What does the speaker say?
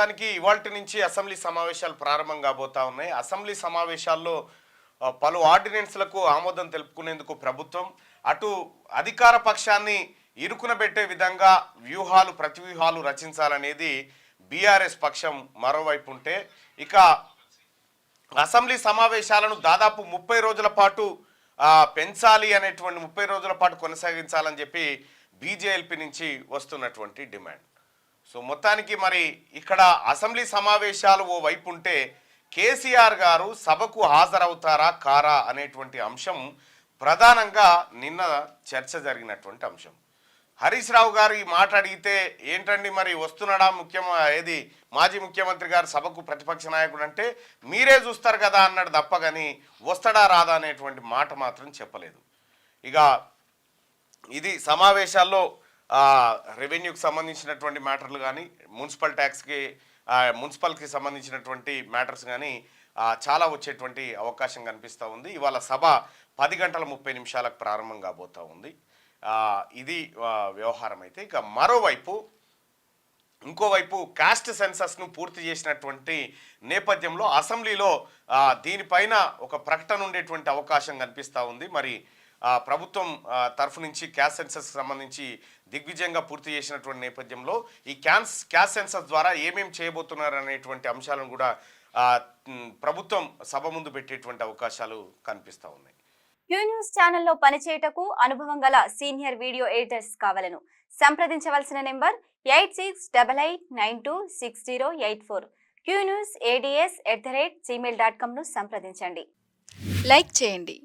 మొత్తానికి ఇవాల్టి నుంచి అసెంబ్లీ సమావేశాలు ప్రారంభం కాబోతా ఉన్నాయి. అసెంబ్లీ సమావేశాల్లో పలు ఆర్డినెన్స్లకు ఆమోదం తెలుపుకునేందుకు ప్రభుత్వం అటు అధికార పక్షాన్ని ఇరుకునబెట్టే విధంగా ప్రతివ్యూహాలు రచించాలనేది బీఆర్ఎస్ పక్షం మరోవైపు ఉంటే, ఇక అసెంబ్లీ సమావేశాలను దాదాపు 30 రోజుల పాటు పెంచాలి అనేటువంటి 30 రోజుల పాటు కొనసాగించాలని చెప్పి బీజేఎల్పీ నుంచి వస్తున్నటువంటి డిమాండ్. సో మొత్తానికి మరి ఇక్కడ అసెంబ్లీ సమావేశాలు ఓ వైపు ఉంటే కేసీఆర్ గారు సభకు హాజరవుతారా కారా అనేటువంటి అంశం ప్రధానంగా నిన్న చర్చ జరిగినటువంటి అంశం. హరీష్ రావు గారు ఈ మాట అడిగితే ఏంటండి మరి వస్తున్నాడా మాజీ ముఖ్యమంత్రి గారు సభకు ప్రతిపక్ష నాయకుడు అంటే మీరే చూస్తారు కదా అన్నాడు తప్ప కానీ వస్తాడా రాదా అనేటువంటి మాట మాత్రం చెప్పలేదు. ఇక ఇది సమావేశాల్లో రెవెన్యూకి సంబంధించినటువంటి మ్యాటర్లు కానీ మున్సిపల్కి సంబంధించినటువంటి మ్యాటర్స్ కానీ చాలా వచ్చేటువంటి అవకాశం కనిపిస్తూ ఉంది. ఇవాళ సభ 10:30 ప్రారంభం కాబోతూ ఉంది. ఇది వ్యవహారం అయితే, ఇక ఇంకోవైపు కాస్ట్ సెన్సస్ను పూర్తి చేసినటువంటి నేపథ్యంలో అసెంబ్లీలో దీనిపైన ఒక ప్రకటన ఉండేటువంటి అవకాశం కనిపిస్తూ ఉంది. మరి ప్రభుత్వం తరఫు నుంచి క్యాస్ట్ సెన్సస్ సంబంధించి దిగ్విజయంగా పూర్తి చేసినటువంటి నేపథ్యంలో ఈ క్యాస్ట్ సెన్సస్ ద్వారా ఏమేమి చేయబోతున్నారు అనేటువంటి అంశాలను కూడా ప్రభుత్వం సభ ముందు పెట్టేటువంటి అవకాశాలు కనిపిస్తూ ఉన్నాయి. క్యూ న్యూస్ ఛానల్లో పనిచేయటకు అనుభవం గల సీనియర్ వీడియో ఎడిటర్స్ కావాలను సంప్రదించవలసిన నెంబర్ 8688926084. qnewsads@gmail.com ను సంప్రదించండి. లైక్ చేయండి.